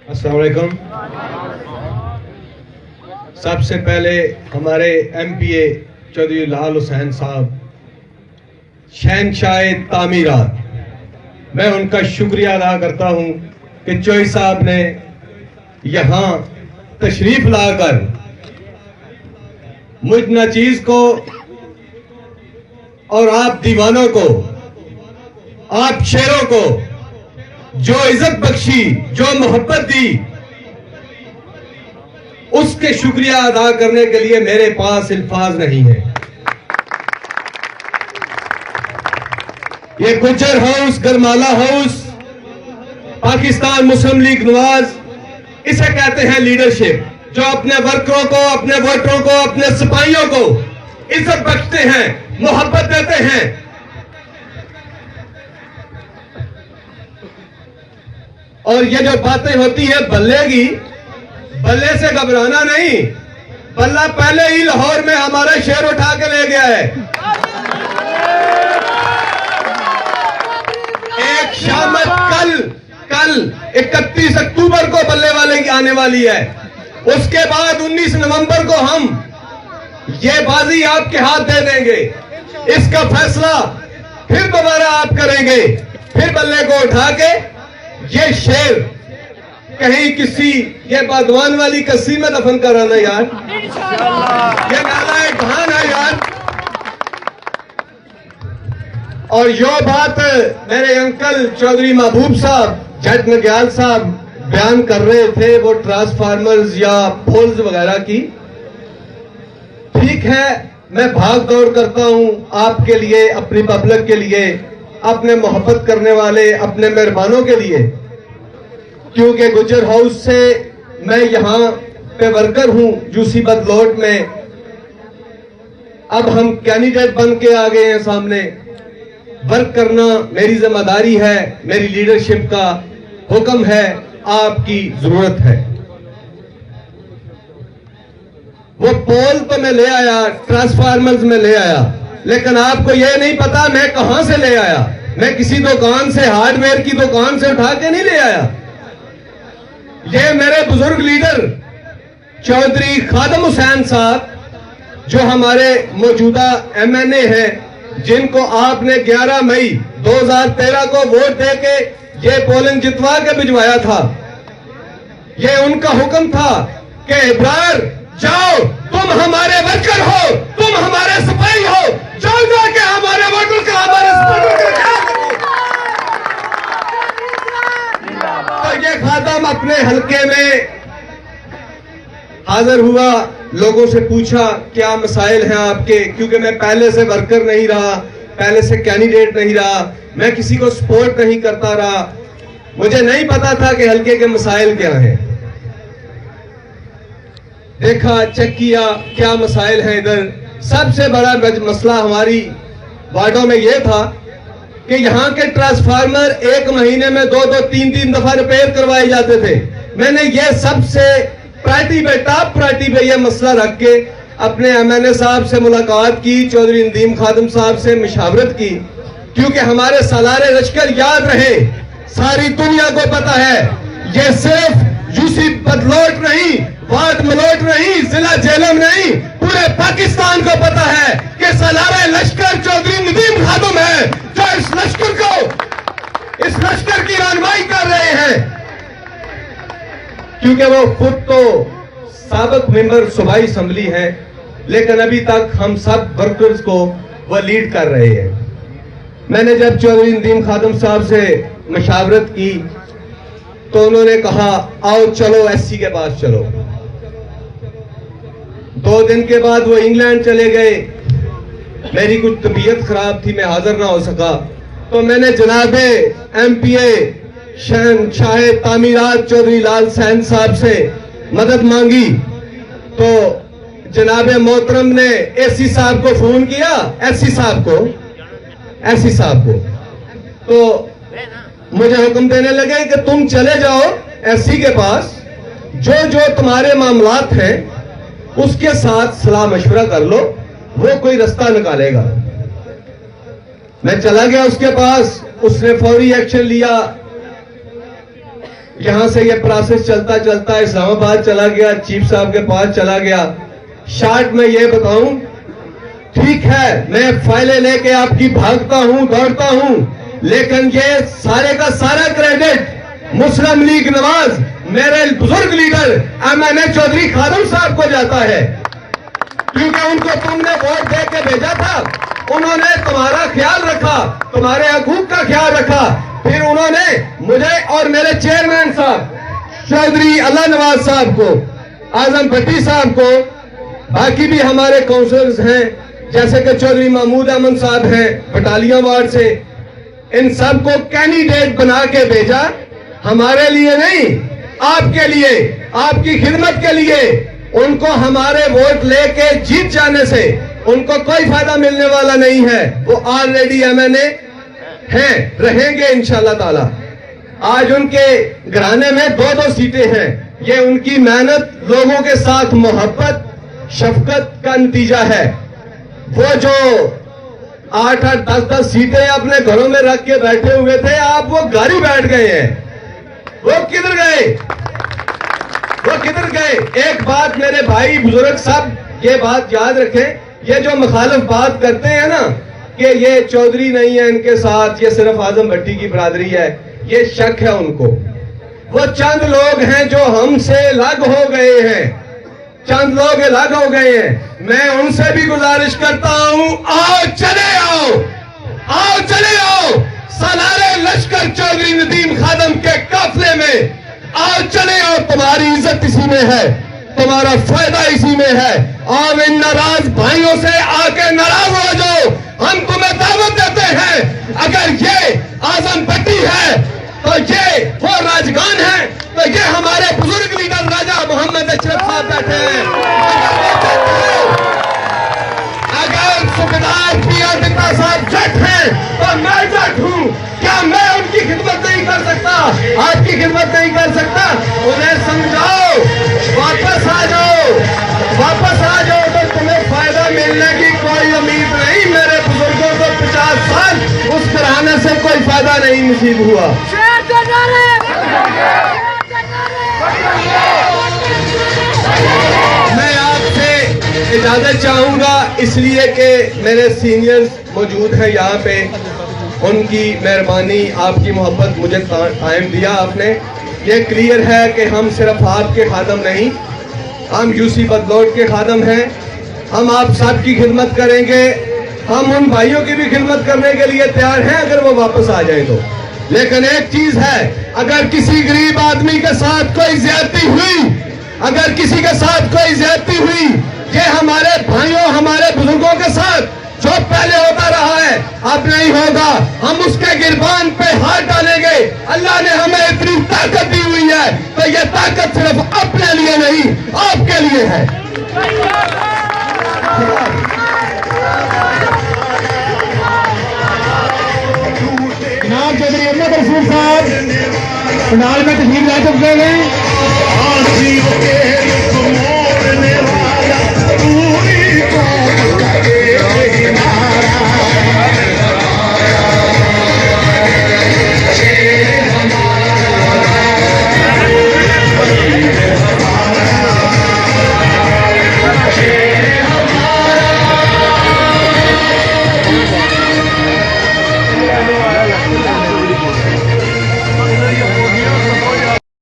السلام علیکم. سب سے پہلے ہمارے ایم پی اے چودھری لال حسین صاحب شہنشاہ تعمیرات، میں ان کا شکریہ ادا کرتا ہوں کہ چوئی صاحب نے یہاں تشریف لا کر مجھ ناچیز کو اور آپ دیوانوں کو، آپ شیروں کو جو عزت بخشی، جو محبت دی، اس کے شکریہ ادا کرنے کے لیے میرے پاس الفاظ نہیں ہیں. یہ گجر ہاؤس، گرمالا ہاؤس، پاکستان مسلم لیگ نواز، اسے کہتے ہیں لیڈرشپ، جو اپنے ورکروں کو، اپنے ووٹروں کو، اپنے سپاہیوں کو عزت بخشتے ہیں، محبت دیتے ہیں. اور یہ جو باتیں ہوتی ہیں بلے کی، بلے سے گھبرانا نہیں. بلہ پہلے ہی لاہور میں ہمارا شیر اٹھا کے لے گیا ہے. ایک شامت کل 31 اکتوبر کو بلے والے کی آنے والی ہے. اس کے بعد 19 نومبر کو ہم یہ بازی آپ کے ہاتھ دے دیں گے. اس کا فیصلہ پھر دوبارہ آپ کریں گے. پھر بلے کو اٹھا کے یہ شیر کہیں کسی یہ بادوان والی کسی میں دفن کرانا یار. یہ نالائق بہان ہے یار. اور یہ بات میرے انکل چودھری محبوب صاحب، جج نگیال صاحب بیان کر رہے تھے، وہ ٹرانسفارمرز یا پولز وغیرہ کی. ٹھیک ہے، میں بھاگ دوڑ کرتا ہوں آپ کے لیے، اپنی پبلک کے لیے، اپنے محبت کرنے والے اپنے مہربانوں کے لیے، کیونکہ گجر ہاؤس سے میں یہاں پہ ورکر ہوں جوسی بدلوٹ میں. اب ہم کینڈیڈیٹ بن کے آ گئے ہیں سامنے. ورک کرنا میری ذمہ داری ہے، میری لیڈرشپ کا حکم ہے، آپ کی ضرورت ہے. وہ پول تو میں لے آیا، ٹرانسفارمرز میں لے آیا، لیکن آپ کو یہ نہیں پتا میں کہاں سے لے آیا. میں کسی دکان سے، ہارڈ ویئر کی دکان سے اٹھا کے نہیں لے آیا. یہ میرے بزرگ لیڈر چودھری خادم حسین صاحب، جو ہمارے موجودہ ایم این اے ہیں، جن کو آپ نے 11 مئی 2013 کو ووٹ دے کے یہ پولنگ جتوا کے بھجوایا تھا. یہ ان کا حکم تھا کہ ابرار جاؤ، تم ہمارے ورکر ہو، تم ہمارے سپاہی ہو، جاؤ جا کے ہمارے ووٹر کا، ہمارے سپاہیوں کا خیال کرو. تو یہ خادم اپنے حلقے میں حاضر ہوا، لوگوں سے پوچھا کیا مسائل ہیں آپ کے، کیونکہ میں پہلے سے ورکر نہیں رہا، پہلے سے کینڈیڈیٹ نہیں رہا، میں کسی کو سپورٹ نہیں کرتا رہا، مجھے نہیں پتا تھا کہ حلقے کے مسائل کیا ہیں. دیکھا، چیک کیا کیا مسائل ہیں ادھر. سب سے بڑا مسئلہ ہماری وارڈوں میں یہ تھا کہ یہاں کے ٹرانسفارمر ایک مہینے میں 2-3 دفعہ ریپیئر کروائے جاتے تھے. میں نے یہ سب سے پرائرٹی پہ، ٹاپ پرائرٹی پہ یہ مسئلہ رکھ کے اپنے ایم این اے صاحب سے ملاقات کی، چودھری ندیم خادم صاحب سے مشاورت کی، کیونکہ ہمارے سالار لشکر یاد رہے، ساری دنیا کو پتا ہے یہ صرف یوسی بدلوٹ نہیں، وارڈ ملوٹ نہیں، ضلع جہلم نہیں، پورے پاکستان کو پتا ہے کہ سالار لشکر چودھری ندیم خادم ہے، جو اس لشکر کی رہنمائی کر رہے ہیں. کیونکہ وہ خود تو سابق ممبر صوبائی اسمبلی ہیں، لیکن ابھی تک ہم سب ورکرز کو وہ لیڈ کر رہے ہیں. میں نے جب چودھری ندیم خادم صاحب سے مشاورت کی تو انہوں نے کہا آؤ چلو ایس سی کے پاس چلو. 2 دن کے بعد وہ انگلینڈ چلے گئے. میری کچھ طبیعت خراب تھی، میں حاضر نہ ہو سکا. تو میں نے جناب ایم پی اے شہنشاہ تعمیرات چودھری لال حسین صاحب سے مدد مانگی. تو جناب محترم نے اے سی صاحب کو فون کیا، ایس سی صاحب کو، تو مجھے حکم دینے لگے کہ تم چلے جاؤ ایس سی کے پاس، جو تمہارے معاملات ہیں اس کے ساتھ صلاح مشورہ کر لو، وہ کوئی رستہ نکالے گا. میں چلا گیا اس کے پاس، اس نے فوری ایکشن لیا. یہاں سے یہ پروسیس چلتا چلتا اسلام آباد چلا گیا, چیف صاحب کے پاس چلا گیا. شارٹ میں یہ بتاؤں, ٹھیک ہے میں فائلیں لے کے آپ کی بھاگتا ہوں, دوڑتا ہوں, لیکن یہ سارے کا سارا کریڈٹ مسلم لیگ نواز میرے بزرگ لیڈر MNA چودھری خادم صاحب کو جاتا ہے, کیونکہ ان کو تم نے ووٹ دے کے بھیجا تھا. انہوں نے تمہارا خیال رکھا, تمہارے حقوق کا خیال رکھا. پھر انہوں نے مجھے اور میرے چیئرمین صاحب چودھری اللہ نواز صاحب کو, اعظم بھٹی صاحب کو, باقی بھی ہمارے کونسلرز ہیں جیسے کہ چودھری محمود احمد صاحب ہیں بٹالیاں وارڈ سے, ان سب کو کینڈیڈیٹ بنا کے بھیجا. ہمارے لیے نہیں, آپ کے لیے, آپ کی خدمت کے لیے. ان کو ہمارے ووٹ لے کے جیت جانے سے ان کو کوئی فائدہ ملنے والا نہیں ہے. وہ آلریڈی MNA ہیں, رہیں گے انشاءاللہ تعالی. آج ان کے گھرانے میں 2 سیٹیں ہیں. یہ ان کی محنت, لوگوں کے ساتھ محبت, شفقت کا نتیجہ ہے. وہ جو 8-8, 10-10 سیٹیں اپنے گھروں میں رکھ کے بیٹھے ہوئے تھے, آپ وہ گھر ہی بیٹھ گئے ہیں. وہ کدھر گئے, وہ کدھر گئے؟ ایک بات میرے بھائی بزرگ صاحب یہ بات یاد رکھیں, یہ جو مخالف بات کرتے ہیں نا کہ یہ چودھری نہیں ہے ان کے ساتھ, یہ صرف اعظم بھٹی کی برادری ہے, یہ شک ہے ان کو. وہ چند لوگ ہیں جو ہم سے الگ ہو گئے ہیں, چند لوگ الگ ہو گئے ہیں. میں ان سے بھی گزارش کرتا ہوں, آؤ چلے آؤ, آؤ چلے آؤ سالارے لشکر چودھری ندیم خادم کے قافلے میں, آؤ چلے آؤ. تمہاری عزت اسی میں ہے, تمہارا فائدہ اسی میں ہے. اور ان ناراض بھائیوں سے آ کے ناراض ہو جاؤ. ہم تمہیں دعوت دیتے ہیں, اگر یہ اعظم بھٹی ہے تو یہ وہ راجگان ہے, تو یہ ہمارے بزرگ لیڈر راجہ محمد اشرف صاحب بیٹھے ہیں. اگر سبیدار پیا دتا صاحب جٹ ہیں تو میں جٹ ہوں. کیا میں ان کی خدمت نہیں کر سکتا, آپ کی خدمت نہیں کر سکتا؟ انہیں سمجھاؤ, واپس آ جاؤ, واپس آ جاؤ. تو تمہیں فائدہ ملنے کی کوئی امید نہیں. میرے بزرگوں کو 50 سال اس گھرانے سے کوئی فائدہ نہیں نصیب ہوا. میں آپ سے اجازت چاہوں گا, اس لیے کہ میرے سینئرز موجود ہیں یہاں پہ, ان کی مہربانی, آپ کی محبت مجھے ٹائم دیا آپ نے. یہ کلیئر ہے کہ ہم صرف آپ کے خادم نہیں, ہم UC بدلوٹ کے خادم ہیں. ہم آپ سب کی خدمت کریں گے. ہم ان بھائیوں کی بھی خدمت کرنے کے لیے تیار ہیں اگر وہ واپس آ جائیں تو. لیکن ایک چیز ہے, اگر کسی غریب آدمی کے ساتھ کوئی زیادتی ہوئی, اگر کسی کے ساتھ کوئی زیادتی ہوئی, یہ ہمارے بھائیوں, ہمارے بزرگوں کے ساتھ جو پہلے ہوتا رہا ہے اب نہیں ہوگا. ہم اس کے گربان پہ ہاتھ ڈالیں گے. اللہ نے ہمیں اتنی طاقت دی ہوئی ہے, تو یہ طاقت صرف اپنے لیے نہیں, آپ کے لیے ہے. جناب چودھری احمد رسول صاحب پنڈال میں تشریف لا چکے ہیں.